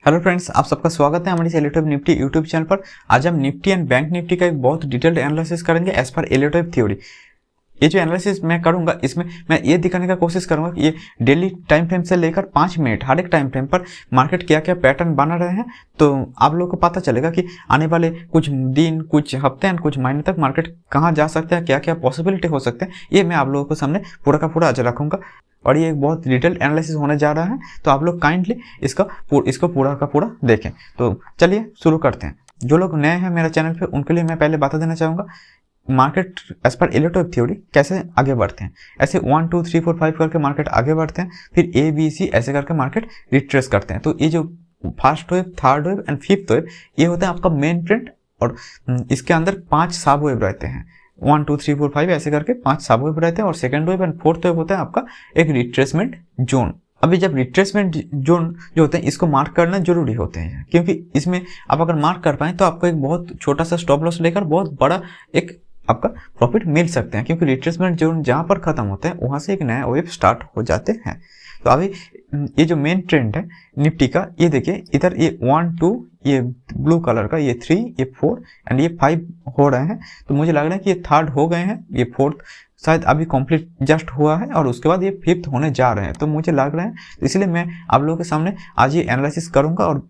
Hello friends, आप सबका स्वागत है हमारे एलियोटाइप निफ्टी यूट्यूब चैनल पर। आज हम निफ्टी एंड बैंक निफ्टी का एक बहुत डिटेल्ड एनालिसिस करेंगे एज पर एलियोटाइप थ्योरी। ये जो एनालिसिस मैं करूंगा इसमें मैं ये दिखाने का कोशिश करूंगा कि ये डेली टाइम फ्रेम से लेकर 5 मिनट हर एक टाइम फ्रेम पर मार्केट क्या क्या पैटर्न बना रहे हैं, तो आप लोगों को पता चलेगा कि आने वाले कुछ दिन, कुछ हफ्ते एंड कुछ महीने तक मार्केट कहाँ जा सकते हैं, क्या क्या पॉसिबिलिटी हो सकते हैं। ये मैं आप लोगों को सामने पूरा का पूरा आज रखूंगा और ये एक बहुत डिटेल्ड एनालिसिस होने जा रहा है, तो आप लोग काइंडली इसको पूरा का पूरा देखें। तो चलिए शुरू करते हैं। जो लोग नए हैं मेरे चैनल पे उनके लिए मैं पहले बता देना चाहूँगा मार्केट एज पर एलियोटाइप थ्योरी कैसे आगे बढ़ते हैं। ऐसे 1 2 3 4 5 करके मार्केट आगे बढ़ते हैं, फिर ए बी सी ऐसे करके मार्केट रिट्रेस करते हैं। तो ये जो first wave, third wave and fifth wave, ये होता है आपका मेन ट्रेंड और इसके अंदर 5 सब वेव रहते हैं। 1 2 3 4 5 ऐसे करके 5 सब वेव रहते हैं और second wave and fourth wave होता है आपका एक रिट्रेसमेंट जोन। अभी जब रिट्रेसमेंट जोन जो होते हैं इसको मार्क करना जरूरी होते हैं, क्योंकि इसमें आप अगर मार्क कर पाए तो आपको एक बहुत छोटा सा स्टॉप लॉस लेकर बहुत बड़ा एक आपका प्रॉफिट मिल सकते हैं, क्योंकि रिट्रेसमेंट जोन जहां पर खत्म होते हैं वहां से एक नया वेव स्टार्ट हो जाते हैं। तो अभी ये जो मेन ट्रेंड है निफ्टी का, ये देखिए इधर ये 1 2, ये ब्लू कलर का, ये 3, ये 4 एंड ये 5 हो रहे हैं। तो मुझे लग रहा है कि ये थर्ड हो गए हैं, ये फोर्थ शायद अभी कंप्लीट जस्ट हुआ है और उसके बाद ये फिफ्थ होने जा रहे हैं। तो मुझे लग रहा है, इसलिए मैं आप लोगों के सामने आज ये एनालिसिस करूंगा और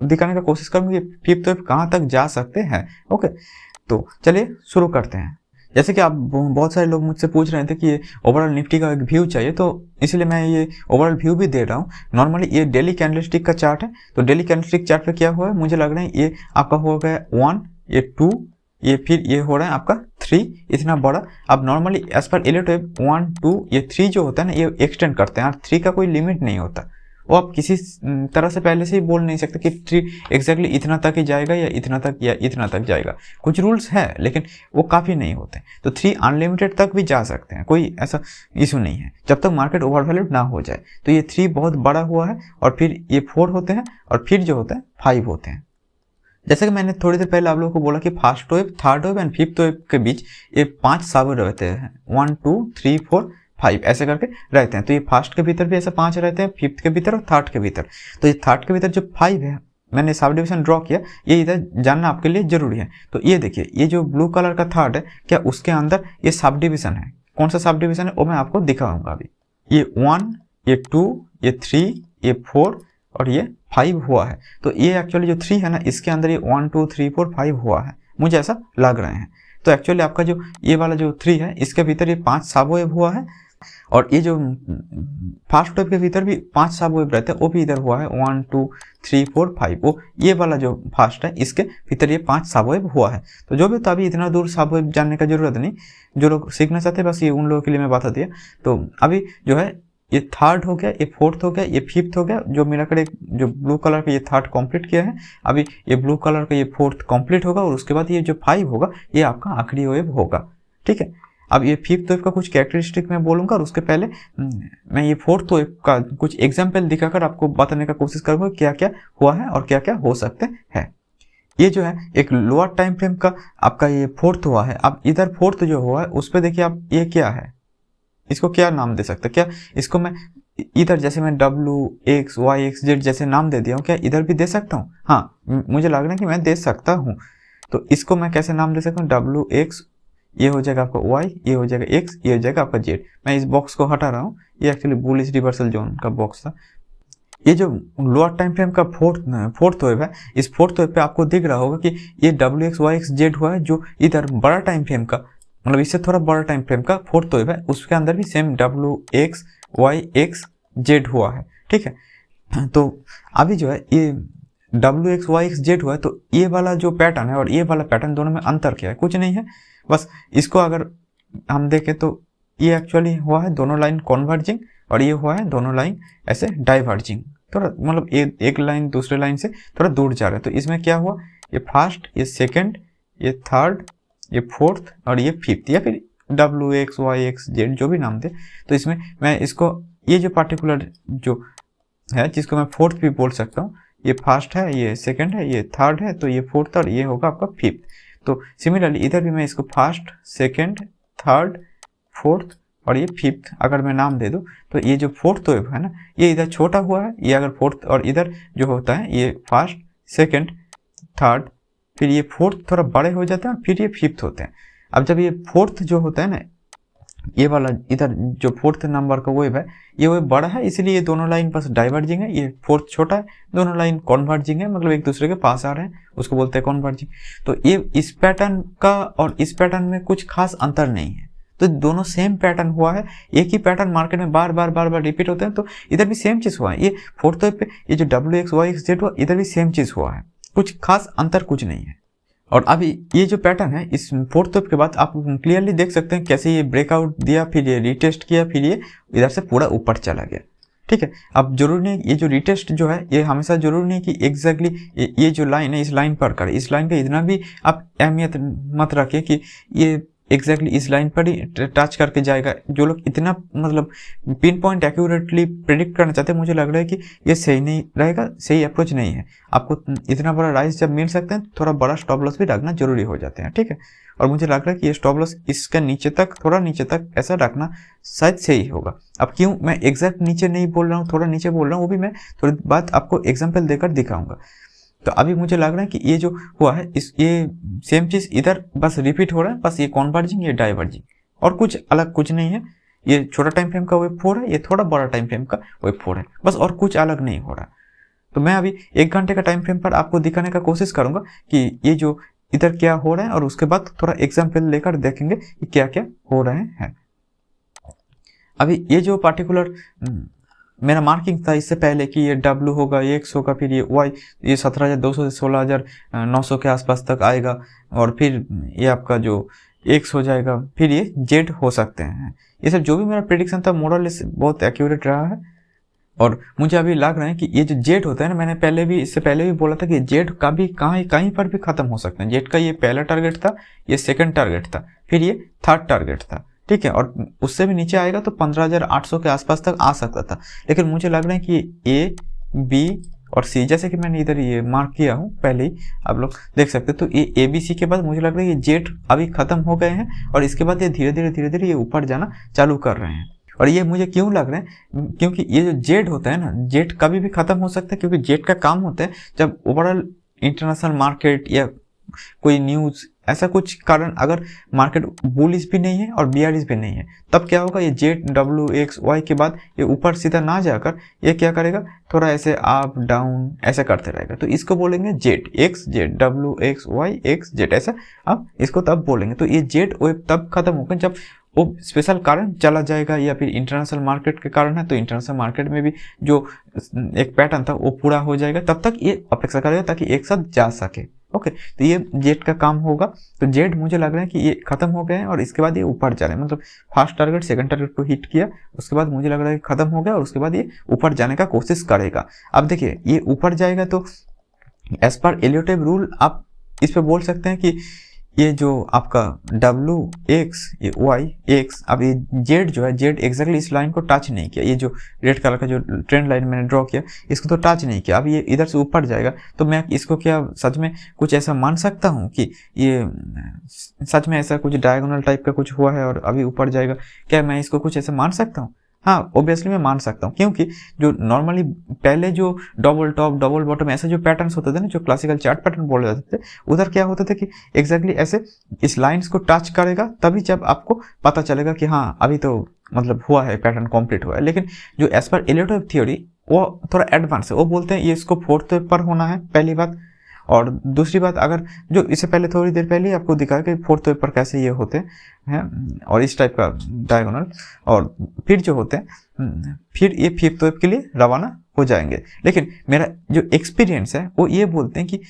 दिखाने का कोशिश करूंगा ये फिफ्थ वेव कहाँ तक जा सकते हैं। ओके, तो चलिए शुरू करते हैं। जैसे कि आप बहुत सारे लोग मुझसे पूछ रहे थे कि ये ओवरऑल निफ्टी का एक व्यू चाहिए, तो इसलिए मैं ये ओवरऑल व्यू भी दे रहा हूँ। नॉर्मली ये डेली कैंडलस्टिक का चार्ट है, तो डेली कैंडलस्टिक चार्ट पे क्या हुआ है, मुझे लग रहा है ये आपका हो गया 1, ये 2, ये फिर ये हो रहा है आपका 3, इतना बड़ा। अब नॉर्मली एज पर एलियोटाइप 1 2 ये 3 जो होता है ना, ये एक्सटेंड करते हैं और 3 का कोई लिमिट नहीं होता। वो आप किसी तरह से पहले से ही बोल नहीं सकते कि 3 एग्जैक्टली इतना तक ही जाएगा या इतना तक या इतना तक जाएगा। कुछ रूल्स है लेकिन वो काफ़ी नहीं होते। तो 3 अनलिमिटेड तक भी जा सकते हैं, कोई ऐसा इशू नहीं है जब तक मार्केट ओवरवैल्यूड ना हो जाए। तो ये 3 बहुत बड़ा हुआ है और फिर ये 4 होते हैं और फिर जो होता है 5 होते हैं। जैसे कि मैंने थोड़ी देर पहले आप लोगों को बोला कि first wave, third wave and fifth wave के बीच ये 5 सब रहते हैं, 1 2 3 4 5 ऐसे करके रहते हैं। तो ये फर्स्ट के भीतर भी ऐसे 5 रहते हैं, फिफ्थ के भीतर और थर्ड के भीतर। तो ये थर्ड के भीतर जो 5 है, मैंने सब डिविजन ड्रॉ किया, ये इधर जानना आपके लिए जरूरी है। तो ये देखिए, ये जो ब्लू कलर का थर्ड है, क्या उसके अंदर ये सब डिविजन है? कौन सा सब डिविजन है वो मैं आपको दिखाऊंगा अभी। ये 1, ये 2, ये 3, ये 4 और ये 5 हुआ है। तो ये एक्चुअली जो 3 है ना, इसके अंदर ये 1 2 3 4 5 हुआ है, मुझे ऐसा लग रहे हैं। तो एक्चुअली आपका जो ये वाला जो 3 है, इसके भीतर ये 5 सब वेव हुआ है और ये जो फर्स्ट वेव के भीतर भी 5 सब वेव रहते हैं, वो भी इधर हुआ है 1 2 3 4 5। वो ये वाला जो फर्स्ट है, इसके भीतर ये 5 सब वेव हुआ है। तो जो भी, तो अभी इतना दूर सब वेव जानने का जरूरत नहीं, जो लोग सीखना चाहते हैं बस ये उन लोगों के लिए मैं बता दिया। तो अभी जो है ये थर्ड हो गया, ये फोर्थ हो गया, ये फिफ्थ हो गया, जो मिलाकर एक जो ब्लू कलर का ये थर्ड कंप्लीट किया है। अभी ये ब्लू कलर का ये फोर्थ कंप्लीट होगा और उसके बाद ये जो 5 होगा ये आपका आखिरी वेव होगा। ठीक है, अब ये फिफ्थ वेव का कुछ कैरेक्टरिस्टिक मैं बोलूंगा और उसके पहले मैं ये फोर्थ वेव का कुछ एग्जाम्पल दिखाकर आपको बताने का कोशिश करूंगा क्या क्या हुआ है और क्या क्या हो सकते हैं। ये जो है एक लोअर टाइम फ्रेम का आपका ये फोर्थ हुआ है। अब इधर फोर्थ जो हुआ है उस पर देखिए आप, ये क्या है, इसको क्या नाम दे सकते हैं? क्या इसको मैं इधर जैसे मैं WXYXZ जैसे नाम दे दिया हूँ, क्या इधर भी दे सकता हूँ? हाँ, मुझे लग रहा है कि मैं दे सकता हूँ। तो इसको मैं कैसे नाम दे सकता हूँ? WX, ये हो जाएगा आपका Y, ये हो जाएगा X, ये हो जाएगा आपका Z। मैं इस बॉक्स को हटा रहा हूँ, ये एक्चुअली बुलिश रिवर्सल जोन का बॉक्स था। ये जो लोअर टाइम फ्रेम का फोर्थ वेव है, इस फोर्थ वेव पे आपको दिख रहा होगा कि ये WXYXZ हुआ है, जो इधर बड़ा टाइम फ्रेम का, मतलब इससे थोड़ा बड़ा टाइम फ्रेम का फोर्थ वेव है, उसके अंदर भी सेम WXYXZ हुआ है। ठीक है, तो अभी जो है ये WXYXZ हुआ है, तो ये वाला जो पैटर्न है और ये वाला पैटर्न, दोनों में अंतर क्या है? कुछ नहीं है, बस इसको अगर हम देखें तो ये एक्चुअली हुआ है दोनों लाइन कॉन्वर्जिंग और ये हुआ है दोनों लाइन ऐसे डाइवर्जिंग, थोड़ा मतलब एक लाइन दूसरे लाइन से थोड़ा दूर जा रहा है। तो इसमें क्या हुआ, ये फर्स्ट, ये सेकेंड, ये थर्ड, ये फोर्थ और ये फिफ्थ, या फिर WXYXZ जो भी नाम दे। तो इसमें मैं इसको, ये जो पार्टिकुलर जो है जिसको मैं फोर्थ भी बोल सकता हूँ, ये फर्स्ट है, ये सेकंड है, ये थर्ड है, तो ये फोर्थ और ये होगा आपका फिफ्थ। तो सिमिलरली इधर भी मैं इसको फर्स्ट, सेकंड, थर्ड, फोर्थ और ये फिफ्थ अगर मैं नाम दे दूँ तो ये जो फोर्थ वेव है ना, ये इधर छोटा हुआ है, ये अगर फोर्थ, और इधर जो होता है ये फर्स्ट, सेकंड, थर्ड, फिर ये फोर्थ थोड़ा बड़े हो जाते हैं, फिर ये फिफ्थ होते हैं। अब जब ये फोर्थ जो होता है ना, ये वाला इधर जो फोर्थ नंबर का वेव है, ये वेव बड़ा है, इसलिए ये दोनों लाइन बस डाइवर्जिंग है, ये फोर्थ छोटा है, दोनों लाइन कॉन्वर्जिंग है, मतलब एक दूसरे के पास आ रहे हैं, उसको बोलते हैं कॉन्वर्जिंग। तो ये इस पैटर्न का और इस पैटर्न में कुछ खास अंतर नहीं है, तो दोनों सेम पैटर्न हुआ है, एक ही पैटर्न मार्केट में बार बार रिपीट होते हैं। तो इधर भी सेम चीज हुआ है, ये फोर्थ वेव पे ये जो WXY हुआ, इधर भी सेम चीज हुआ है, कुछ खास अंतर कुछ नहीं है। और अभी ये जो पैटर्न है इस फोर्थ वेव के बाद आप क्लियरली देख सकते हैं कैसे ये ब्रेकआउट दिया, फिर ये रिटेस्ट किया, फिर ये इधर से पूरा ऊपर चला गया। ठीक है, अब जरूरी नहीं ये जो रिटेस्ट जो है ये हमेशा जरूरी नहीं कि एग्जैक्टली ये जो लाइन है इस लाइन पर करे, इस लाइन का इतना भी आप अहमियत मत रखिए कि ये एग्जैक्टली इस लाइन पर ही टच करके जाएगा। जो लोग इतना मतलब पिन पॉइंट एक्यूरेटली प्रिडिक्ट करना चाहते हैं, मुझे लग रहा है कि ये सही नहीं रहेगा, सही अप्रोच नहीं है। आपको इतना बड़ा राइज जब मिल सकते हैं, थोड़ा बड़ा स्टॉप लॉस भी रखना जरूरी हो जाते हैं। ठीक है, और मुझे लग रहा है कि ये स्टॉप लॉस इसका नीचे तक, थोड़ा नीचे तक ऐसा रखना शायद सही होगा। अब क्यों मैं एग्जैक्ट नीचे नहीं बोल रहा हूँ, थोड़ा नीचे बोल रहा हूँ, वो भी मैं थोड़ी बात आपको एग्जाम्पल देकर दिखाऊंगा। तो अभी मुझे लग रहा है कि ये जो हुआ है ये सेम चीज इधर बस रिपीट हो रहा है, बस ये कॉन्वर्जिंग, ये डाइवर्जिंग, और कुछ अलग कुछ नहीं है। ये छोटा टाइम फ्रेम का वेव 4 है, ये थोड़ा बड़ा टाइम फ्रेम का वेव 4 है, बस, और कुछ अलग नहीं हो रहा। तो मैं अभी 1 घंटे का टाइम फ्रेम पर आपको दिखाने का कोशिश करूंगा कि ये जो इधर क्या हो रहा है, और उसके बाद थोड़ा एग्जाम्पल लेकर देखेंगे कि क्या क्या हो रहे हैं। अभी ये जो पार्टिकुलर मेरा मार्किंग था इससे पहले कि ये W होगा, ये X होगा, फिर ये Y, ये 17,200 से 16,900 के आसपास तक आएगा, और फिर ये आपका जो X हो जाएगा, फिर ये Z हो सकते हैं। ये सब जो भी मेरा प्रेडिक्शन था मोरलेस बहुत एक्यूरेट रहा है। और मुझे अभी लग रहा है कि ये जो Z होता है ना, मैंने पहले भी, इससे पहले भी बोला था कि Z का भी कहीं पर भी खत्म हो सकता है। Z का ये पहला टारगेट था, ये सेकंड टारगेट था, फिर ये थर्ड टारगेट था। ठीक है, और उससे भी नीचे आएगा तो 15,800 के आसपास तक आ सकता था। लेकिन मुझे लग रहा है कि A, B और C, जैसे कि मैंने इधर ये मार्क किया हूँ पहले ही, आप लोग देख सकते हैं। तो ये ABC के बाद मुझे लग रहा है ये जेट अभी खत्म हो गए हैं, और इसके बाद ये धीरे धीरे ये ऊपर जाना चालू कर रहे हैं। और ये मुझे क्यों लग रहा है, क्योंकि ये जो जेट होता है ना, जेट कभी भी खत्म हो सकता है, क्योंकि जेट का काम होता है जब ओवरऑल इंटरनेशनल मार्केट या कोई न्यूज ऐसा कुछ कारण अगर मार्केट बुलिश भी नहीं है और बियरिश भी नहीं है, तब क्या होगा, ये जेट WXY के बाद ये ऊपर सीधा ना जाकर ये क्या करेगा, थोड़ा ऐसे अप डाउन ऐसे करते रहेगा। तो इसको बोलेंगे jet X, jet WXY X jet, ऐसा आप इसको तब बोलेंगे। तो ये जेट वेव तब खत्म होगा जब वो स्पेशल कारण चला जाएगा, या फिर इंटरनेशनल मार्केट के कारण है तो इंटरनेशनल मार्केट में भी जो एक पैटर्न था वो पूरा हो जाएगा, तब तक ये अपेक्षा करेगा ताकि एक साथ जा सके। ओके, तो ये जेट का काम होगा। तो जेट मुझे लग रहा है कि ये खत्म हो गए हैं, और इसके बाद ये ऊपर जा रहे हैं, मतलब फर्स्ट टारगेट सेकंड टारगेट को हिट किया, उसके बाद मुझे लग रहा है कि खत्म हो गया, और उसके बाद ये ऊपर जाने का कोशिश करेगा। अब देखिए ये ऊपर जाएगा तो as per Elliott wave rule आप इस पे बोल सकते हैं कि ये जो आपका WX, ये YX, अब ये जेड जो है, जेड एग्जैक्टली इस लाइन को टच नहीं किया, ये जो रेड कलर का जो ट्रेंड लाइन मैंने ड्रॉ किया इसको तो टच नहीं किया। अब ये इधर से ऊपर जाएगा, तो मैं इसको क्या सच में कुछ ऐसा मान सकता हूँ कि ये सच में ऐसा कुछ डायगोनल टाइप का कुछ हुआ है और अभी ऊपर जाएगा? क्या मैं इसको कुछ ऐसा मान सकता हूँ? हाँ, ऑब्वियसली मैं मान सकता हूँ, क्योंकि जो नॉर्मली पहले जो डबल टॉप डबल बॉटम ऐसे जो पैटर्न्स होते थे ना, जो क्लासिकल चार्ट पैटर्न बोले जाते थे, उधर क्या होता था कि एग्जैक्टली ऐसे इस लाइंस को टच करेगा, तभी जब आपको पता चलेगा कि हाँ अभी तो मतलब हुआ है, पैटर्न कंप्लीट हुआ है। लेकिन जो as per Elliott wave theory वो थोड़ा एडवांस है, वो बोलते हैं ये इसको फोर्थ वेव पर होना है, पहली बात। और दूसरी बात, अगर जो इससे पहले थोड़ी देर पहले आपको दिखाया कि फोर्थ वेव पर कैसे ये होते हैं, और इस टाइप का डायगोनल, और फिर जो होते हैं फिर ये फिफ्थ वेव के लिए रवाना हो जाएंगे। लेकिन मेरा जो एक्सपीरियंस है वो ये बोलते हैं कि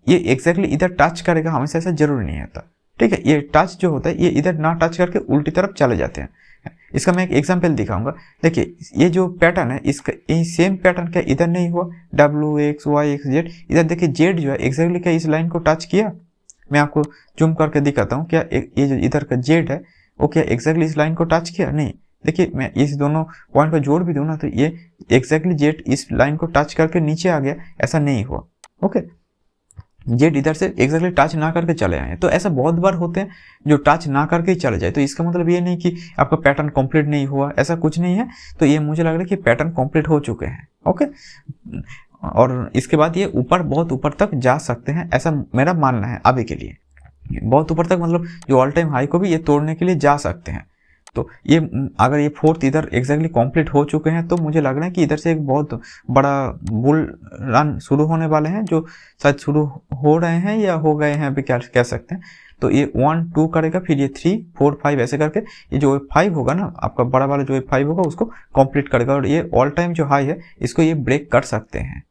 ये एग्जैक्टली इधर टच करेगा, हमेशा ऐसा जरूरी नहीं होता। ठीक है, ये टच जो होता है ये इधर ना टच करके उल्टी तरफ चले जाते हैं। इसका मैं एक एग्जांपल दिखाऊंगा। देखिए ये जो पैटर्न है, इसका यही सेम पैटर्न क्या इधर नहीं हुआ, WXY Z, इधर देखिए जेड जो है एग्जैक्टली क्या इस लाइन को टच किया? मैं आपको जूम करके दिखाता हूँ, क्या ये जो इधर का जेड है वो क्या एग्जैक्टली इस लाइन को टच किया? नहीं। देखिए मैं इस दोनों पॉइंट को जोड़ भी दूँ ना, तो ये एग्जैक्टली जेड इस लाइन को टच करके नीचे आ गया, ऐसा नहीं हुआ। ओके, जेड इधर से एग्जैक्टली टच ना करके चले आए। तो ऐसा बहुत बार होते हैं जो टच ना करके ही चले जाए, तो इसका मतलब ये नहीं कि आपका पैटर्न कंप्लीट नहीं हुआ, ऐसा कुछ नहीं है। तो ये मुझे लग रहा है कि पैटर्न कंप्लीट हो चुके हैं। ओके, और इसके बाद ये ऊपर बहुत ऊपर तक जा सकते हैं, ऐसा मेरा मानना है अभी के लिए। बहुत ऊपर तक मतलब जो ऑल टाइम हाई को भी ये तोड़ने के लिए जा सकते हैं। तो ये अगर ये फोर्थ इधर एग्जैक्टली कंप्लीट हो चुके हैं तो मुझे लग रहा है कि इधर से एक बहुत बड़ा बुल रन शुरू होने वाले हैं, जो शायद शुरू हो रहे हैं या हो गए हैं अभी, क्या कह सकते हैं। तो ये 1 2 करेगा, फिर ये 3 4 5 ऐसे करके ये जो 5 होगा ना आपका बड़ा वाला जो 5 होगा उसको कंप्लीट करेगा, और ये ऑल टाइम जो हाई है इसको ये ब्रेक कर सकते हैं,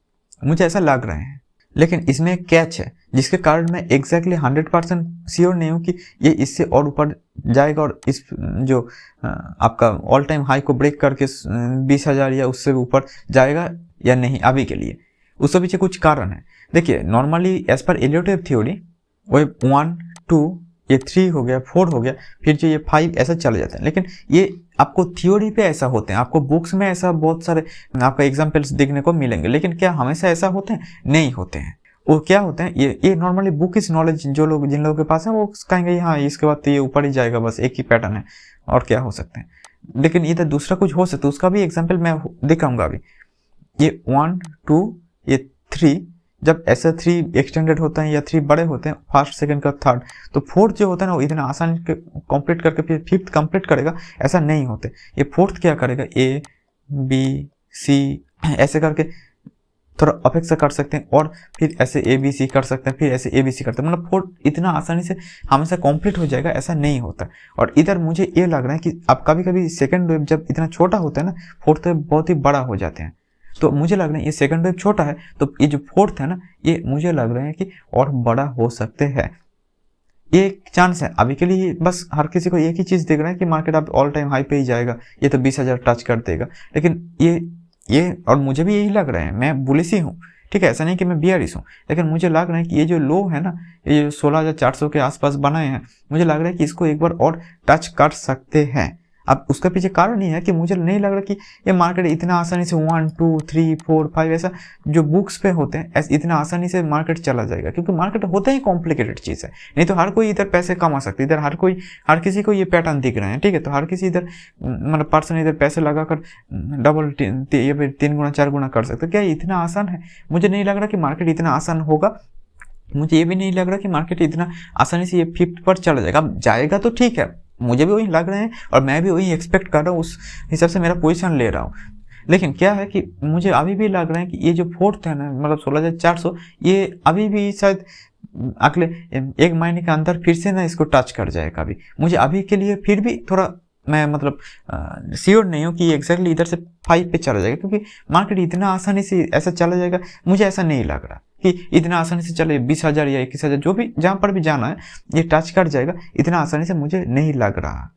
मुझे ऐसा लग रहा है। लेकिन इसमें एक कैच है जिसके कारण मैं एग्जैक्टली 100% श्योर नहीं हूँ कि ये इससे और ऊपर जाएगा और इस जो आपका ऑल टाइम हाई को ब्रेक करके 20,000 या उससे ऊपर जाएगा या नहीं अभी के लिए। उसके पीछे कुछ कारण है। देखिए normally as per Elliott theory वो 1 2 ये 3 हो गया, 4 हो गया, फिर जो ये 5 ऐसा चले जाते हैं। लेकिन ये आपको थ्योरी पे ऐसा होते हैं, आपको बुक्स में ऐसा बहुत सारे आपका एग्जाम्पल्स देखने को मिलेंगे, लेकिन क्या हमेशा ऐसा होते हैं? नहीं होते हैं। वो क्या होते हैं, ये नॉर्मली बुक इस नॉलेज जो लोग जिन लोगों के पास है वो कहेंगे हाँ इसके बाद तो ये ऊपर ही जाएगा, बस एक ही पैटर्न है और क्या हो सकते हैं। लेकिन इधर दूसरा कुछ हो सकता है, उसका भी एग्जाम्पल मैं दिखाऊंगा अभी। ये 1 2 ये 3, जब ऐसा 3 एक्सटेंडेड होता है या 3 बड़े होते हैं, फर्स्ट सेकंड का थर्ड, तो फोर्थ जो होता है ना वो इतना आसान कंप्लीट करके फिर फिफ्थ कंप्लीट करेगा, ऐसा नहीं होते। ये फोर्थ क्या करेगा, ए बी सी ऐसे करके थोड़ा अपेक्षा कर सकते हैं, और फिर ऐसे ए बी सी कर सकते हैं, फिर ऐसे ए बी सी करते हैं, मतलब फोर्थ इतना आसानी से हमेशा कंप्लीट हो जाएगा ऐसा नहीं होता। और इधर मुझे ये लग रहा है कि अब कभी कभी सेकंड वेव जब इतना छोटा होता है ना, फोर्थ वेव बहुत ही बड़ा हो जाते हैं। तो मुझे लग रहा है ये सेकंड वेव छोटा है, तो ये जो फोर्थ है ना ये मुझे लग रहा है कि और बड़ा हो सकते हैं। ये एक चांस है अभी के लिए, बस हर किसी को एक ही चीज़ देख रहा है कि मार्केट अब ऑल टाइम हाई पे ही जाएगा, ये तो 20,000 टच कर देगा। लेकिन ये और मुझे भी यही लग रहा है, मैं बुलिश ही हूँ, ठीक है, ऐसा नहीं कि मैं बियरिश हूँ, लेकिन मुझे लग रहा है कि ये जो लो है ना, ये जो 16,400 के आसपास बनाए हैं, मुझे लग रहा है कि इसको एक बार और टच कर सकते हैं। अब उसका पीछे कारण ये है कि मुझे नहीं लग रहा कि ये मार्केट इतना आसानी से 1 2 3 4 5 ऐसा जो बुक्स पे होते हैं इतना आसानी से मार्केट चला जाएगा, क्योंकि मार्केट होता ही कॉम्प्लिकेटेड चीज़ है। नहीं तो हर कोई इधर पैसे कमा सकते, इधर हर किसी को ये पैटर्न दिख रहे हैं, ठीक है, तो हर किसी इधर मतलब पर्सन इधर पैसे लगाकर डबल या फिर 3 गुना 4 गुना कर सकते। क्या इतना आसान है? मुझे नहीं लग रहा कि मार्केट इतना आसान होगा। मुझे ये भी नहीं लग रहा कि मार्केट इतना आसानी से ये 5th पर चला जाएगा। अब जाएगा तो ठीक है, मुझे भी वही लग रहे हैं और मैं भी वही एक्सपेक्ट कर रहा हूँ, उस हिसाब से मेरा पोजीशन ले रहा हूँ। लेकिन क्या है कि मुझे अभी भी लग रहा है कि ये जो फोर्थ है ना, मतलब 16,400, ये अभी भी शायद अगले 1 महीने के अंदर फिर से ना इसको टच कर जाएगा। अभी मुझे अभी के लिए फिर भी थोड़ा मैं मतलब श्योर नहीं हूँ कि एग्जैक्टली इधर से 5 पे चला जाएगा, क्योंकि मार्केट इतना आसानी से ऐसा चला जाएगा, मुझे ऐसा नहीं लग रहा कि इतना आसानी से चले 20,000 या 21,000 जो भी जहाँ पर भी जाना है ये टच कर जाएगा, इतना आसानी से मुझे नहीं लग रहा।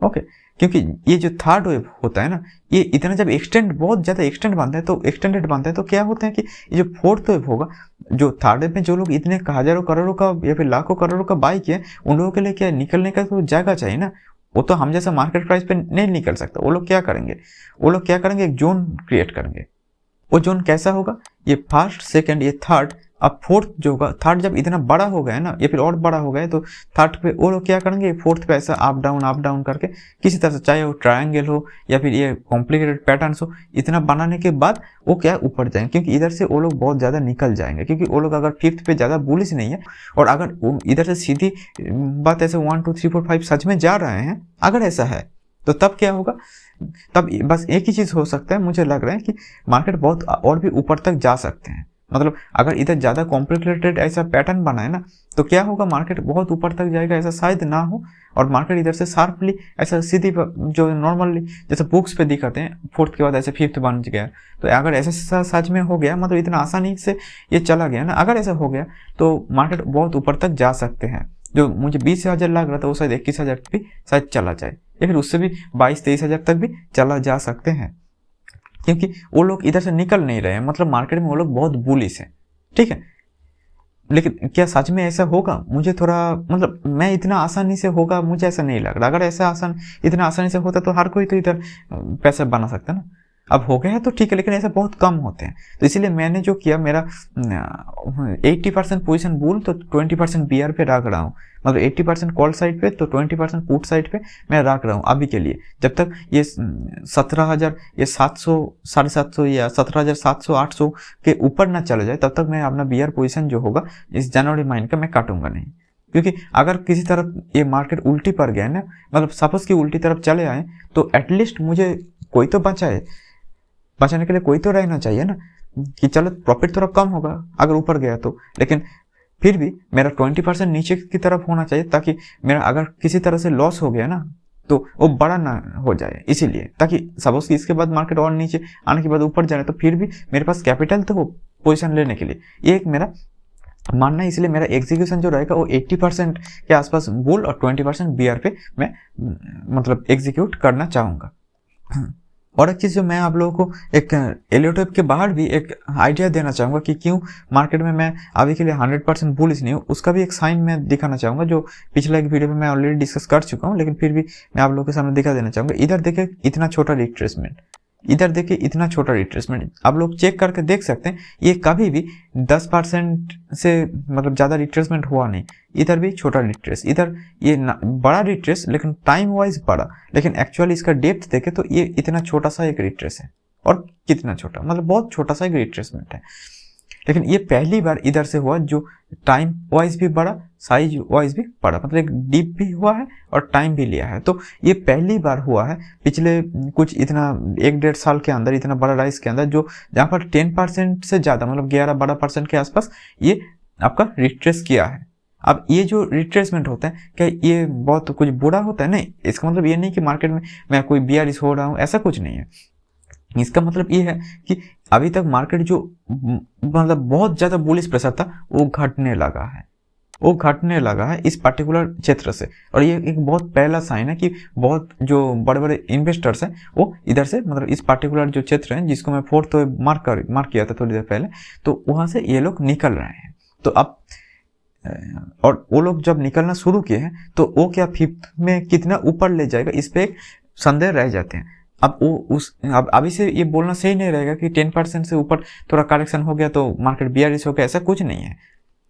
ओके, क्योंकि ये जो थर्ड वेव होता है ना, ये इतना जब बहुत ज़्यादा एक्सटेंडेड बनता है तो क्या होता है कि ये जो फोर्थ वेव होगा, जो थर्ड वेव में जो लोग इतने हज़ारों करोड़ों का या फिर लाखों करोड़ों का बाई किया, उन लोगों के लिए क्या निकलने का तो जगह चाहिए ना। वो तो हम जैसा मार्केट प्राइस पे नहीं निकल सकता। वो लोग क्या करेंगे, एक जोन क्रिएट करेंगे। वो जोन कैसा होगा, ये फर्स्ट सेकंड ये थर्ड, अब फोर्थ जो होगा, थर्ड जब इतना बड़ा हो गया ना या फिर और बड़ा हो गया, तो थर्ड पे वो लोग क्या करेंगे, फोर्थ पे ऐसा अप डाउन करके किसी तरह से, चाहे वो ट्रायंगल हो या फिर ये कॉम्प्लिकेटेड पैटर्न्स हो, इतना बनाने के बाद वो क्या ऊपर जाएंगे, क्योंकि इधर से वो लोग बहुत ज़्यादा निकल जाएंगे, क्योंकि वो लोग अगर 5th पे ज़्यादा बुलिश नहीं है और अगर इधर से सीधी बात ऐसे 1 2 3 4 5 सच में जा रहे हैं, अगर ऐसा है तो तब क्या होगा, तब बस एक ही चीज़ हो सकता है, मुझे लग रहा है कि मार्केट बहुत और भी ऊपर तक जा सकते हैं। मतलब अगर इधर ज़्यादा कॉम्प्लिकेटेड ऐसा पैटर्न बना है ना, तो क्या होगा, मार्केट बहुत ऊपर तक जाएगा, ऐसा शायद ना हो, और मार्केट इधर से शार्पली ऐसा सीधी जो नॉर्मली जैसे बुक्स पे दिखाते हैं फोर्थ के बाद ऐसे 5th बन गया, तो अगर ऐसा सच में हो गया, मतलब इतना आसानी से ये चला गया ना, अगर ऐसा हो गया तो मार्केट बहुत ऊपर तक जा सकते हैं। जो मुझे 20,000 लग रहा था वो शायद 21,000 भी शायद चला जाए, या फिर उससे भी 22-23,000 तक भी चला जा सकते हैं, क्योंकि वो लोग इधर से निकल नहीं रहे हैं। मतलब मार्केट में वो लोग बहुत बुलिश हैं, ठीक है। लेकिन क्या सच में ऐसा होगा, मुझे थोड़ा मतलब मैं इतना आसानी से होगा मुझे ऐसा नहीं लग रहा। अगर ऐसा इतना आसानी से होता तो हर कोई तो इधर पैसा बना सकता ना। अब हो गया है तो ठीक है, लेकिन ऐसा बहुत कम होते हैं। तो इसीलिए मैंने जो किया, मेरा 80% पोजीशन बुल तो 20% बीआर पे रख रहा हूँ, मतलब 80% कॉल साइड पे तो 20% पुट साइड पे मैं रख रहा हूँ अभी के लिए। जब तक ये 17,000 ये 700 750 या 17,700 800 के ऊपर ना चले जाए, तब तक मैं अपना बीआर पोजीशन जो होगा इस जनवरी महीने का मैं काटूंगा नहीं। क्योंकि अगर किसी तरफ ये मार्केट उल्टी पर गया ना, मतलब सपोज की उल्टी तरफ चले आए, तो एटलीस्ट मुझे कोई तो बचाए, बचाने के लिए कोई तो रहना चाहिए ना, कि चलो प्रॉफिट थोड़ा कम होगा अगर ऊपर गया तो, लेकिन फिर भी मेरा 20% नीचे की तरफ होना चाहिए, ताकि मेरा अगर किसी तरह से लॉस हो गया ना तो वो बड़ा ना हो जाए। इसीलिए ताकि सपोज कि इसके बाद मार्केट और नीचे आने के बाद ऊपर जाए तो फिर भी मेरे पास कैपिटल तो हो पोजीशन लेने के लिए। ये एक मेरा मानना है। इसलिए मेरा एग्जीक्यूशन जो रहेगा वो 80% के आसपास बुल और 20% बीआर पे मैं मतलब एग्जीक्यूट करना चाहूँगा। और एक चीज़ जो मैं आप लोगों को एक एलियोटॉप के बाहर भी एक आइडिया देना चाहूँगा कि क्यों मार्केट में मैं अभी के लिए 100% बुलिश नहीं हूँ, उसका भी एक साइन मैं दिखाना चाहूँगा, जो पिछला एक वीडियो में मैं ऑलरेडी डिस्कस कर चुका हूँ, लेकिन फिर भी मैं आप लोगों के सामने दिखा देना चाहूँगा। इधर देखिए इतना छोटा रिट्रेसमेंट, इधर देखिए इतना छोटा रिट्रेसमेंट, आप लोग चेक करके देख सकते हैं, ये कभी भी 10% से मतलब ज़्यादा रिट्रेसमेंट हुआ नहीं। इधर भी छोटा रिट्रेस, इधर ये बड़ा रिट्रेस लेकिन टाइम वाइज बड़ा, लेकिन एक्चुअली इसका डेप्थ देखे तो ये इतना छोटा सा एक रिट्रेस है। और कितना छोटा, मतलब बहुत छोटा सा एक रिट्रेसमेंट है, लेकिन ये पहली बार इधर से हुआ जो टाइम वाइज भी बड़ा, साइज वाइज भी बड़ा, मतलब एक डीप भी हुआ है और टाइम भी लिया है। तो ये पहली बार हुआ है पिछले कुछ इतना 1-1.5 साल के अंदर, इतना बड़ा राइज के अंदर, जो जहाँ पर 10% से ज़्यादा मतलब 11-12% के आसपास ये आपका रिट्रेस किया है। अब ये जो रिट्रेसमेंट होता है, क्या ये बहुत कुछ बुरा होता है? नहीं, इसका मतलब ये नहीं कि मार्केट में मैं कोई बीआरएस हो रहा हूँ, ऐसा कुछ नहीं है। इसका मतलब ये है कि अभी तक मार्केट जो मतलब बहुत ज़्यादा बुलिश प्रेशर था वो घटने लगा है, वो घटने लगा है इस पर्टिकुलर क्षेत्र से। और ये एक बहुत पहला साइन है कि बहुत जो बड़े बड़े इन्वेस्टर्स हैं वो इधर से मतलब इस पर्टिकुलर जो क्षेत्र है, जिसको मैं 4th मार्क किया था थोड़ी देर पहले, तो वहाँ से ये लोग निकल रहे हैं। तो अब और वो लोग जब निकलना शुरू किए हैं तो वो क्या 5th में कितना ऊपर ले जाएगा, इस पर एक संदेह रह जाते हैं। अब वो अब अभी से ये बोलना सही नहीं रहेगा कि 10% से ऊपर थोड़ा करेक्शन हो गया तो मार्केट बीआरएस हो गया, ऐसा कुछ नहीं है।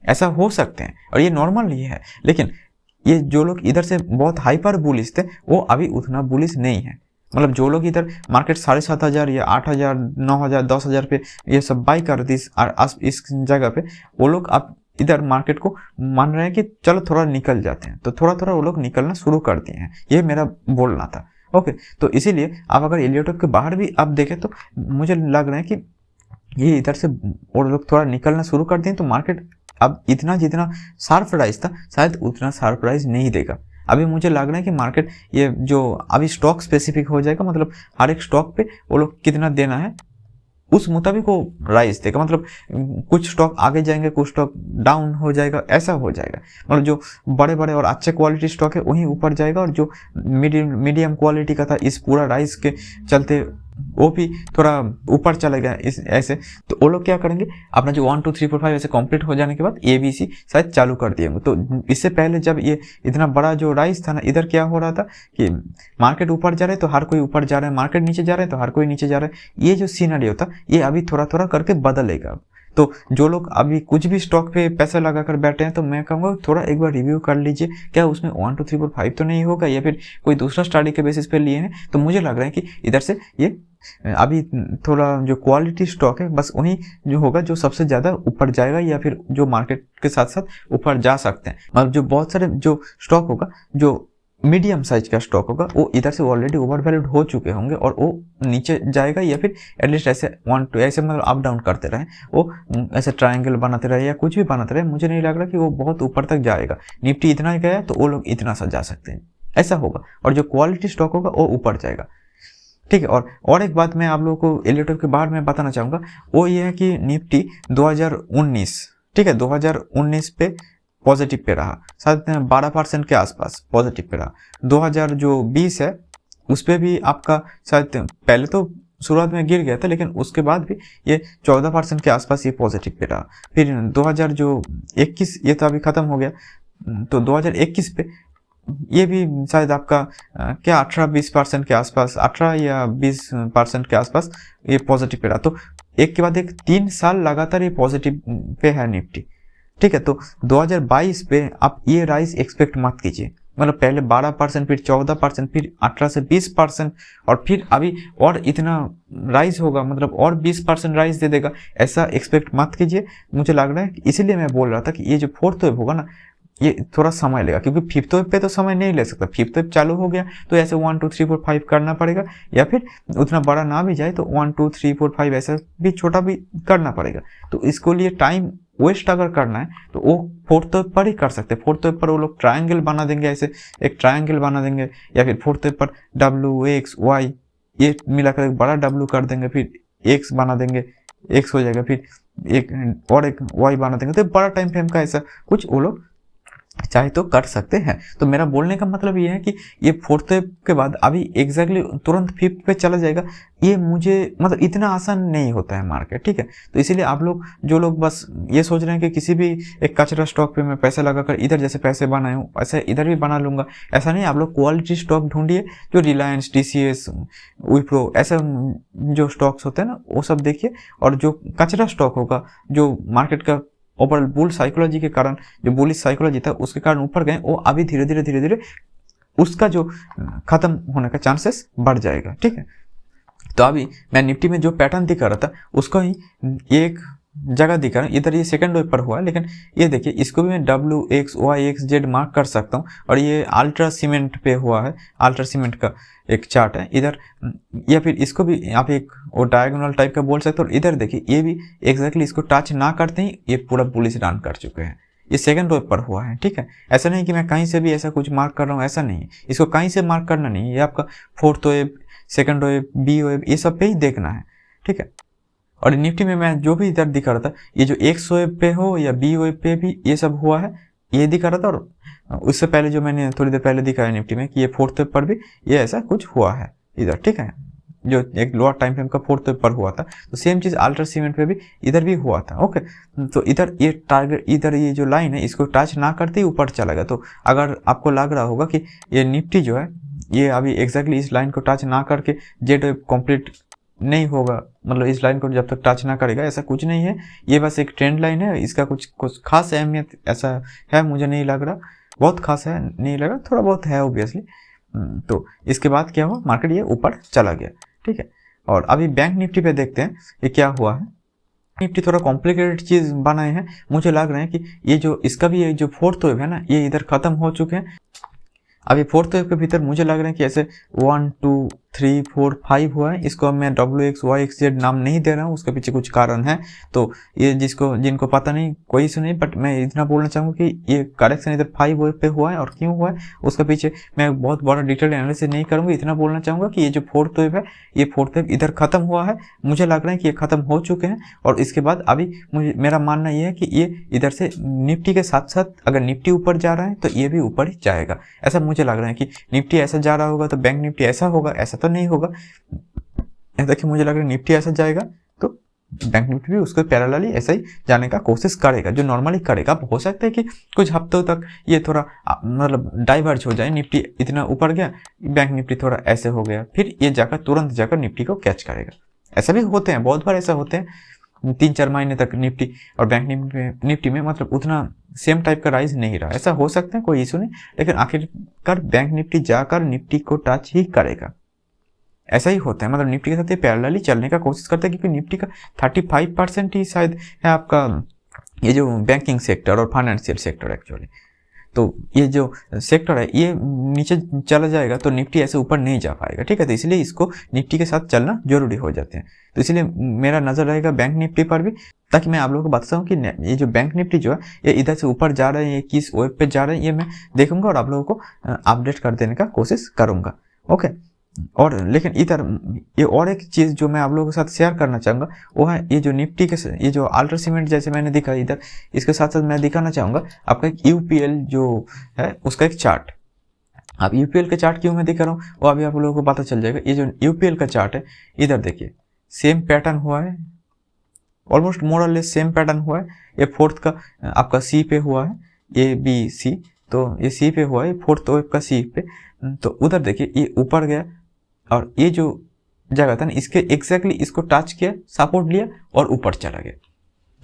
ऐसा हो सकते हैं और ये नॉर्मल ही है, लेकिन ये जो लोग इधर से बहुत हाइपर बुलिश थे वो अभी उतना बुलिश नहीं है। मतलब जो लोग इधर मार्केट 7,500 या 8,000 9,000 10,000 पे ये सब बाई कर दी इस जगह पे, वो लोग अब इधर मार्केट को मान रहे हैं कि चलो थोड़ा निकल जाते हैं, तो थोड़ा थोड़ा वो लोग निकलना शुरू कर दिए हैं। ये मेरा बोलना था। ओके, तो इसीलिए आप अगर एलियोटॉप के बाहर भी आप देखें तो मुझे लग रहा है कि ये इधर से वो लोग थोड़ा निकलना शुरू कर दिए, तो मार्केट अब इतना जितना शार्प राइज था शायद उतना शार्प राइज नहीं देगा। अभी मुझे लग रहा है कि मार्केट ये जो अभी स्टॉक स्पेसिफिक हो जाएगा, मतलब हर एक स्टॉक पे वो लोग कितना देना है उस मुताबिक वो राइज देगा। मतलब कुछ स्टॉक आगे जाएंगे, कुछ स्टॉक डाउन हो जाएगा, ऐसा हो जाएगा। मतलब जो बड़े बड़े और अच्छे क्वालिटी स्टॉक है वहीं ऊपर जाएगा, और जो मीडियम क्वालिटी का था इस पूरा राइज के चलते वो भी थोड़ा ऊपर चलेगा इस ऐसे। तो वो लोग क्या करेंगे, अपना जो 1 2 3 4 5 ऐसे कंप्लीट हो जाने के बाद ABC शायद चालू कर दिएंगे। तो इससे पहले जब ये इतना बड़ा जो राइज था ना, इधर क्या हो रहा था कि मार्केट ऊपर जा रहे तो हर कोई ऊपर जा रहा है, मार्केट नीचे जा रहे हैं तो हर कोई नीचे जा रहा है। ये जो सिनेरियो था ये अभी थोड़ा थोड़ा करके बदलेगा। तो जो लोग अभी कुछ भी स्टॉक पे पैसा लगा कर बैठे हैं, तो मैं कहूँगा थोड़ा एक बार रिव्यू कर लीजिए, क्या उसमें 1 2 3 4 5 तो नहीं होगा, या फिर कोई दूसरा स्टडी के बेसिस पे लिए हैं। तो मुझे लग रहा है कि इधर से ये अभी थोड़ा जो क्वालिटी स्टॉक है बस वही जो होगा जो सबसे ज़्यादा ऊपर जाएगा, या फिर जो मार्केट के साथ साथ ऊपर जा सकते हैं। मतलब जो बहुत सारे जो स्टॉक होगा, जो मीडियम साइज का स्टॉक होगा, वो इधर से ऑलरेडी ओवर वैल्यूड हो चुके होंगे और वो नीचे जाएगा, या फिर एटलीस्ट ऐसे 1 2 ऐसे मतलब अप डाउन करते रहे, वो ऐसे ट्रायंगल बनाते रहे या कुछ भी बनाते रहे। मुझे नहीं लग रहा कि वो बहुत ऊपर तक जाएगा। निफ्टी इतना ही गया तो वो लोग इतना सा जा सकते हैं, ऐसा होगा। और जो क्वालिटी स्टॉक होगा वो ऊपर जाएगा, ठीक है। और एक बात मैं आप लोगों को एलियोटॉप के बाहर में बताना चाहूँगा, वो ये है कि निफ्टी 2019, ठीक है, 2019 पे पॉजिटिव पे रहा, शायद 12% के आसपास पॉजिटिव पे रहा। 2020 है उस पर भी आपका शायद पहले तो शुरुआत में गिर गया था, लेकिन उसके बाद भी ये 14% के आसपास ये पॉजिटिव पे रहा। फिर 2021 ये तो अभी ख़त्म हो गया, तो 2021 पे ये भी शायद आपका क्या 18-20% के आसपास, 18 या 20% के आसपास ये पॉजिटिव पे रहा। तो एक के बाद एक 3 साल लगातार ये पॉजिटिव पे है निफ्टी, ठीक है। तो 2022 पे आप ये राइज एक्सपेक्ट मत कीजिए, मतलब पहले 12%, फिर 14%, फिर 18 से 20%, और फिर अभी और इतना राइज होगा, मतलब और 20% राइज दे देगा, ऐसा एक्सपेक्ट मत कीजिए। मुझे लग रहा है, इसीलिए मैं बोल रहा था कि ये जो फोर्थ वेव होगा ना, ये थोड़ा समय लेगा, क्योंकि फिफ्थ वेव पे तो समय नहीं ले सकता। फिफ्थ वेव चालू हो गया तो ऐसे 1 2 3 4 5 करना पड़ेगा, या फिर उतना बड़ा ना भी जाए तो 1 2 3 4 5 ऐसा भी छोटा भी करना पड़ेगा। तो इसको लिए टाइम वेस्ट अगर करना है तो वो फोर्थ वेव पर ही कर सकते हैं। फोर्थ वेव पर वो लोग ट्रायंगल बना देंगे, ऐसे एक ट्रायंगल बना देंगे, या फिर फोर्थ वेव पर डब्ल्यू एक्स वाई ये मिलाकर एक बड़ा डब्ल्यू कर देंगे, फिर एक्स बना देंगे, एक्स हो जाएगा, फिर एक और एक वाई बना देंगे। तो बड़ा टाइम फ्रेम का ऐसा कुछ वो लोग चाहे तो कर सकते हैं। तो मेरा बोलने का मतलब ये है कि ये फोर्थ वेव के बाद अभी एग्जैक्टली तुरंत फिफ्थ पे चला जाएगा, ये मुझे मतलब इतना आसान नहीं होता है मार्केट, ठीक है। तो इसीलिए आप लोग जो लोग बस ये सोच रहे हैं कि किसी भी एक कचरा स्टॉक पे मैं पैसा लगाकर इधर जैसे पैसे बनाए हूँ ऐसे इधर भी बना लूंगा, ऐसा नहीं। आप लोग क्वालिटी स्टॉक ढूंढिए, जो रिलायंस, TCS, विप्रो ऐसे जो स्टॉक्स होते हैं ना वो सब देखिए, और जो कचरा स्टॉक होगा जो मार्केट का ओवरऑल बुल साइकोलॉजी के कारण, जो बुलिश साइकोलॉजी था उसके कारण ऊपर गए, वो अभी धीरे धीरे उसका जो खत्म होने का चांसेस बढ़ जाएगा, ठीक है। तो अभी मैं निफ्टी में जो पैटर्न दिखा रहा था उसको ही एक जगह दिखा रहा है, इधर ये सेकंड वेव पर हुआ है, लेकिन ये देखिए इसको भी मैं WXYXZ मार्क कर सकता हूँ, और ये अल्ट्रा सीमेंट पे हुआ है, अल्ट्रा सीमेंट का एक चार्ट है इधर, या फिर इसको भी आप एक वो डायगोनल टाइप का बोल सकते हो। और इधर देखिए ये भी एग्जैक्टली इसको टच ना करते ही ये पूरा बुलिश रन कर चुके हैं, ये सेकंड वेव पर हुआ है, ठीक है। ऐसा नहीं कि मैं कहीं से भी ऐसा कुछ मार्क कर रहा हूँ, ऐसा नहीं है, इसको कहीं से मार्क करना नहीं है, ये आपका fourth wave, second wave, B wave ये सब पे ही देखना है, ठीक है। और निफ्टी में मैं जो भी इधर दिखा रहा था, ये जो एक्स वेव पे हो या बी वेव पे भी ये सब हुआ है, ये दिखा रहा था। और उससे पहले जो मैंने थोड़ी देर पहले दिखाया निफ्टी में कि ये फोर्थ वेव पर भी ये ऐसा कुछ हुआ है इधर, ठीक है, जो एक लोअर टाइम फ्रेम का फोर्थ वेव पर हुआ था। तो सेम चीज अल्ट्रा सीमेंट पे भी इधर भी हुआ था, ओके। तो इधर ये टारगेट, इधर ये जो लाइन है इसको टच ना करते ही ऊपर चला गया। तो अगर आपको लग रहा होगा कि ये निफ्टी जो है ये अभी एग्जैक्टली इस लाइन को टच ना करके जेड वेव कंप्लीट नहीं होगा, मतलब इस लाइन को जब तक टच ना करेगा, ऐसा कुछ नहीं है। ये बस एक ट्रेंड लाइन है, इसका कुछ खास अहमियत ऐसा है मुझे नहीं लग रहा, बहुत खास है नहीं लग रहा, थोड़ा बहुत है ऑब्वियसली। तो इसके बाद क्या हुआ, मार्केट ये ऊपर चला गया, ठीक है। और अभी बैंक निफ्टी पे देखते हैं ये क्या हुआ है। निफ्टी थोड़ा कॉम्प्लिकेटेड चीज बनाए हैं, मुझे लग रहा है कि ये जो इसका भी ये जो फोर्थ वेव है ना ये इधर खत्म हो चुके हैं। अभी फोर्थ वेव के भीतर मुझे लग रहा है कि ऐसे 1 2 3 4 5 हुआ है। इसको मैं WXYXZ नाम नहीं दे रहा हूँ, उसके पीछे कुछ कारण है। तो ये जिनको पता नहीं कोई से नहीं, बट मैं इतना बोलना चाहूँगा कि ये करेक्शन इधर 5 वेव पे हुआ है, और क्यों हुआ है उसके पीछे मैं बहुत बड़ा डिटेल एनालिसिस नहीं करूँगा। इतना बोलना चाहूँगा कि ये जो फोर्थ वेव है ये फोर्थ वेव इधर खत्म हुआ है, मुझे लग रहा है कि ये खत्म हो चुके हैं। और इसके बाद अभी मेरा मानना ये है कि ये इधर से निफ्टी के साथ साथ अगर निफ्टी ऊपर जा रहा है तो ये भी ऊपर ही जाएगा, ऐसा मुझे लग रहा है। कि निफ्टी ऐसा जा रहा होगा तो बैंक निफ्टी ऐसा होगा, ऐसा तो नहीं होगा। देखिए मुझे लग रहा है निफ्टी ऐसा जाएगा तो बैंक निफ्टी भी उसको पैरेलली ऐसा ही जाने का कोशिश करेगा, जो नॉर्मली करेगा। अब हो सकता है कि कुछ हफ्तों तक ये थोड़ा मतलब डाइवर्ज हो जाए, निफ्टी इतना ऊपर गया, बैंक निफ्टी थोड़ा ऐसे हो गया, फिर ये जाकर तुरंत जाकर निफ्टी को कैच करेगा। ऐसा भी होते हैं, बहुत बार ऐसा होते हैं, 3-4 महीने तक निफ्टी और बैंक निफ्टी में मतलब उतना सेम टाइप का राइज नहीं रहा। ऐसा हो सकता है, कोई इशू नहीं, लेकिन आखिरकार बैंक निफ्टी जाकर निफ्टी को टच ही करेगा। ऐसा ही होता है, मतलब निफ्टी के साथ ये पैरेलली चलने का कोशिश करता है, क्योंकि निफ्टी का 35% ही शायद है आपका ये जो बैंकिंग सेक्टर और फाइनेंशियल सेक्टर एक्चुअली। तो ये जो सेक्टर है ये नीचे चला जाएगा तो निफ्टी ऐसे ऊपर नहीं जा पाएगा, ठीक है। तो इसलिए इसको निफ्टी के साथ चलना जरूरी हो जाते हैं। तो इसलिए मेरा नजर रहेगा बैंक निफ्टी पर भी, ताकि मैं आप लोगों को बताता हूँ कि ये जो बैंक निफ्टी जो है ये इधर से ऊपर जा रहे हैं, ये किस वेब पे जा रहे हैं, ये मैं देखूंगा और आप लोगों को अपडेट कर देने का कोशिश करूंगा, ओके। और लेकिन इधर ये और एक चीज जो मैं आप लोगों के साथ शेयर करना चाहूंगा वो है ये जो निफ्टी के ये जो अल्ट्रा सीमेंट जैसे मैंने दिखा इधर, इसके साथ साथ मैं दिखाना चाहूंगा आपका एक यूपीएल जो है उसका एक चार्ट। अब यूपीएल का चार्ट क्यों मैं दिखा रहा हूँ वो अभी आप लोगों को पता चल जाएगा। ये जो यूपीएल का चार्ट है इधर देखिए सेम पैटर्न हुआ है, ऑलमोस्ट मोर और लेस सेम पैटर्न हुआ है। ये फोर्थ का आपका सी पे हुआ है, A B C, तो ये सी पे हुआ है, फोर्थ वेव का सी पे। तो उधर देखिए ये ऊपर गया और ये जो जगह था ना इसके एग्जैक्टली इसको टच किया, सपोर्ट लिया और ऊपर चला गया।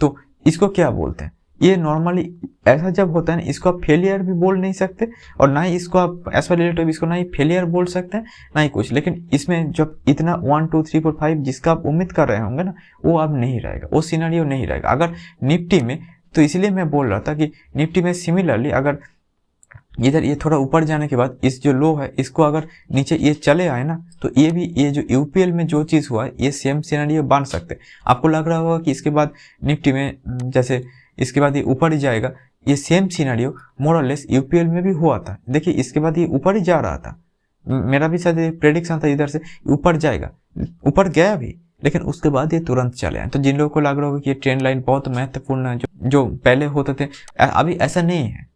तो इसको क्या बोलते हैं? ये नॉर्मली ऐसा जब होता है ना, इसको आप फेलियर भी बोल नहीं सकते और ना ही इसको आप एज पर रिलेटिव इसको ना ही फेलियर बोल सकते हैं ना ही कुछ। लेकिन इसमें जब इतना 1 2 3 4 5 जिसका आप उम्मीद कर रहे होंगे ना, वो अब नहीं रहेगा, वो सिनेरियो नहीं रहेगा अगर निफ्टी में। तो इसलिए मैं बोल रहा था कि निफ्टी में सिमिलरली अगर इधर ये थोड़ा ऊपर जाने के बाद इस जो लो है इसको अगर नीचे ये चले आए ना, तो ये भी ये जो यूपीएल में जो चीज़ हुआ है ये सेम सिनेरियो बन सकते हैं। आपको लग रहा होगा कि इसके बाद निफ्टी में जैसे इसके बाद ये ऊपर ही जाएगा, ये सेम सिनेरियो मोर और लेस यूपीएल में भी हुआ था। देखिए इसके बाद ये ऊपर ही जा रहा था, मेरा भी शायद प्रेडिक्शन था इधर से ऊपर जाएगा, ऊपर गया भी, लेकिन उसके बाद ये तुरंत चले आए। तो जिन लोगों को लग रहा होगा कि ये ट्रेंड लाइन बहुत महत्वपूर्ण है, जो पहले होते थे, अभी ऐसा नहीं है।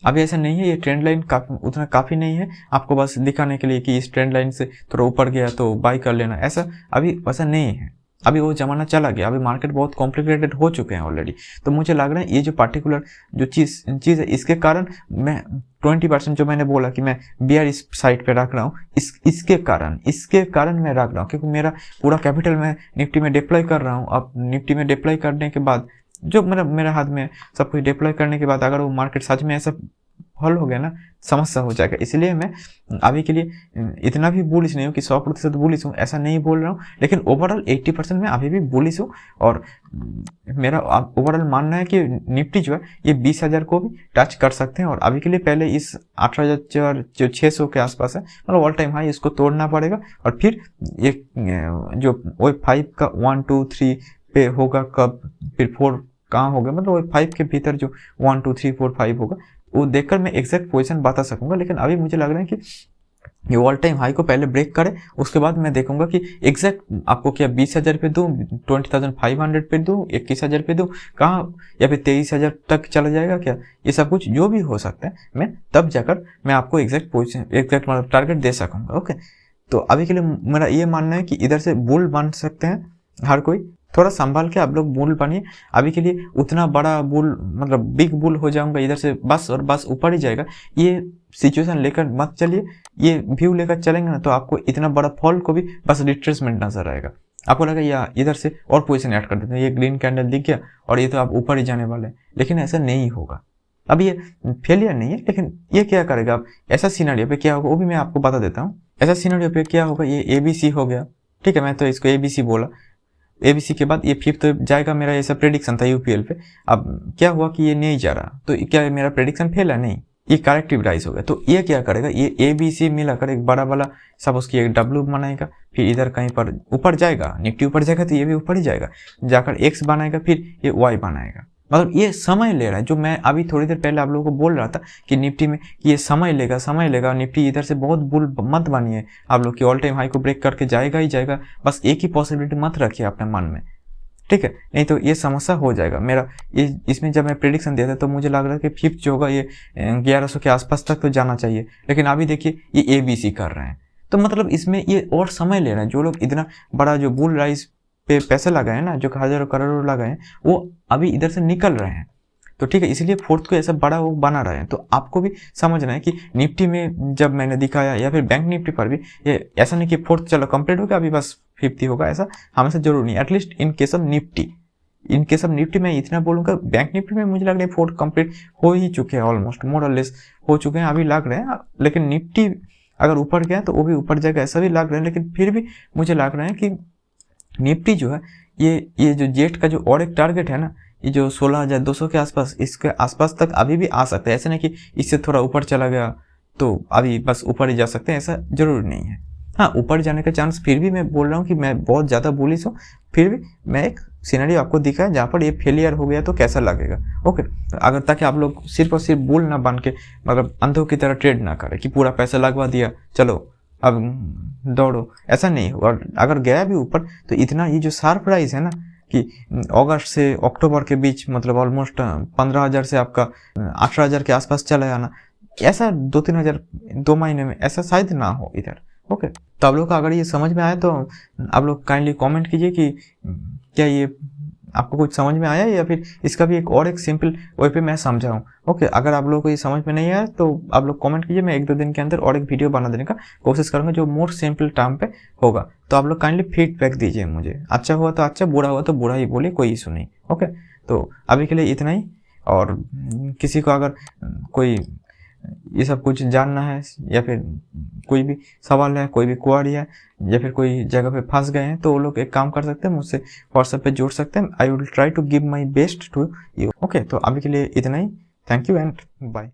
अभी ऐसा नहीं है, ये ट्रेंड लाइन उतना काफ़ी नहीं है आपको बस दिखाने के लिए कि इस ट्रेंड लाइन से थोड़ा ऊपर गया तो बाई कर लेना, ऐसा अभी वैसा नहीं है। अभी वो ज़माना चला गया, अभी मार्केट बहुत कॉम्प्लिकेटेड हो चुके हैं ऑलरेडी। तो मुझे लग रहा है ये जो पार्टिकुलर जो चीज़ है इसके कारण मैं 20% जो मैंने बोला कि मैं बियर इस साइड पे रख रहा हूँ, इसके कारण मैं रख रहा हूँ, क्योंकि मेरा पूरा कैपिटल मैं निफ्टी में डिप्लॉय कर रहा हूँ। अब निफ्टी में डिप्लॉय करने के बाद जो मेरा हाथ में सब कुछ डिप्लॉय करने के बाद अगर वो मार्केट सच में ऐसा हल हो गया ना, समस्या हो जाएगा। इसलिए मैं अभी के लिए इतना भी बुलिश नहीं हूँ कि 100% बुलिश हूँ, ऐसा नहीं बोल रहा हूँ, लेकिन ओवरऑल 80% में अभी भी बुलिश हूँ। और मेरा ओवरऑल मानना है कि निफ्टी जो है ये 20,000 को भी टच कर सकते हैं। और अभी के लिए पहले इस 18,600 के आसपास है, मतलब ऑल टाइम हाई, इसको तोड़ना पड़ेगा। और फिर ये जो वो 5 का 1 2 3 पे होगा कब, फिर 4 कहाँ होगा, मतलब वो 5 के भीतर जो 1 2 3 4 5 होगा वो देखकर मैं एग्जैक्ट पोजीशन बता सकूंगा। लेकिन अभी मुझे लग रहा है कि ये ऑल टाइम हाई को पहले ब्रेक करे, उसके बाद मैं देखूंगा कि एग्जैक्ट आपको क्या 20,000 पे दूं, 20,500 पे दूं, 21,000 पे दूं, कहाँ, या फिर 23,000 तक चला जाएगा क्या, ये सब कुछ जो भी हो सकता है मैं तब जाकर मैं आपको एग्जैक्ट पोजीशन एग्जैक्ट मतलब टारगेट दे सकूंगा। ओके, तो अभी के लिए मेरा ये मानना है कि इधर से बुल बन सकते हैं हर कोई, थोड़ा संभाल के आप लोग बुल बनिए। अभी के लिए उतना बड़ा बुल मतलब बिग बुल हो जाऊंगा इधर से बस और बस ऊपर ही जाएगा, ये सिचुएशन लेकर मत चलिए। ये व्यू लेकर चलेंगे ना तो आपको इतना बड़ा फॉल को भी बस रिट्रेसमेंट नजर आएगा। आपको लगा या इधर से और पोजीशन ऐड कर देते हैं, ये ग्रीन कैंडल दिख गया और ये तो आप ऊपर ही जाने वाले हैं, लेकिन ऐसा नहीं होगा। अब ये फेलियर नहीं है, लेकिन ये क्या करेगा, आप ऐसा सिनेरियो पे क्या होगा वो भी मैं आपको बता देता हूँ। ऐसा सिनेरियो पे क्या होगा, ये ABC हो गया, ठीक है, मैं तो इसको ABC बोला। ABC के बाद ये फिफ्थ जाएगा, मेरा ऐसा प्रेडिक्शन था यूपीएल पे। अब क्या हुआ कि ये नहीं जा रहा, तो क्या मेरा प्रेडिक्शन फेल है? नहीं, ये करेक्टिव राइज हो गया। तो ये क्या करेगा, ये ABC मिलाकर एक बड़ा वाला सब उसकी एक W बनाएगा, फिर इधर कहीं पर ऊपर जाएगा, निफ्टी ऊपर जाएगा तो ये भी ऊपर ही जाएगा, जाकर X बनाएगा, फिर ये Y बनाएगा। मतलब ये समय ले रहा है, जो मैं अभी थोड़ी देर पहले आप लोगों को बोल रहा था कि निफ्टी में कि ये समय लेगा, निफ्टी इधर से बहुत बुल मत बनिए आप लोग की, ऑल टाइम हाई को ब्रेक करके जाएगा ही जाएगा, बस एक ही पॉसिबिलिटी मत रखिए अपने मन में, ठीक है, नहीं तो ये समस्या हो जाएगा। मेरा ये इसमें जब मैं प्रेडिक्शन दिया था तो मुझे लग रहा था कि फिफ्थ जो होगा ये 1100 के आसपास तक तो जाना चाहिए, लेकिन अभी देखिए ये ABC कर रहे हैं, तो मतलब इसमें ये और समय ले रहे हैं। जो लोग इतना बड़ा जो बुल राइज पे पैसे लगाए हैं ना, जो हजारों करोड़ों लगाए हैं, वो अभी इधर से निकल रहे हैं। तो ठीक है, इसलिए फोर्थ को ऐसा बड़ा वो बना रहे हैं। तो आपको भी समझना है कि निफ्टी में जब मैंने दिखाया या फिर बैंक निफ्टी पर भी ये ऐसा नहीं कि फोर्थ चलो कंप्लीट हो गया अभी बस फिफ्थ ही होगा, ऐसा हमेशा जरूर नहीं। At least in case of Nifty मैं इतना बोलूँगा, बैंक निफ्टी में मुझे लग रहा है फोर्थ कंप्लीट हो ही चुके हैं, ऑलमोस्ट मोर और लेस हो चुके हैं अभी लग रहे हैं। लेकिन निफ्टी अगर ऊपर गया तो वो भी ऊपर जाएगा ऐसा भी लग रहा है, लेकिन फिर भी मुझे लग रहा है कि निफ्टी जो है ये जो जेट का जो और एक टारगेट है ना, ये जो 16,200 के आसपास, इसके आसपास तक अभी भी आ सकता है। ऐसा नहीं कि इससे थोड़ा ऊपर चला गया तो अभी बस ऊपर ही जा सकते हैं, ऐसा जरूर नहीं है। हाँ, ऊपर जाने का चांस फिर भी मैं बोल रहा हूँ कि मैं बहुत ज़्यादा बुलिश हूँ, फिर भी मैं एक सिनेरियो आपको दिखा है जहाँ पर ये फेलियर हो गया तो कैसा लगेगा। ओके, अगर ताकि आप लोग सिर्फ और सिर्फ बुल ना बन के मतलब अंधों की तरह ट्रेड ना करें कि पूरा पैसा लगवा दिया चलो अब दौड़ो, ऐसा नहीं हो। और अगर गया भी ऊपर तो इतना ये जो शार्प राइज है ना कि अगस्त से अक्टूबर के बीच मतलब ऑलमोस्ट 15,000 से आपका 18,000 के आसपास चला जाना, ऐसा 2-3 हज़ार 2 महीने में ऐसा शायद ना हो इधर। ओके, तो आप लोग का अगर ये समझ में आए तो आप लोग काइंडली कमेंट कीजिए कि क्या ये आपको कुछ समझ में आया या फिर इसका भी एक सिंपल वे पे मैं समझाऊँ? ओके, अगर आप लोगों को ये समझ में नहीं आया तो आप लोग कमेंट कीजिए, मैं 1-2 दिन के अंदर और एक वीडियो बना देने का कोशिश करूँगा जो मोर सिंपल टर्म पे होगा। तो आप लोग काइंडली फीडबैक दीजिए मुझे, अच्छा हुआ तो अच्छा, बुरा हुआ तो बुरा ही बोलिए, कोई इशू नहीं। ओके, तो अभी के लिए इतना ही। और किसी को अगर कोई ये सब कुछ जानना है या फिर कोई भी सवाल है, कोई भी क्वेरी है या फिर कोई जगह पे फंस गए हैं, तो वो लोग एक काम कर सकते हैं, मुझसे व्हाट्सएप पे जुड़ सकते हैं। I will try to give my best to you. Okay, तो अभी के लिए इतना ही। Thank you and bye.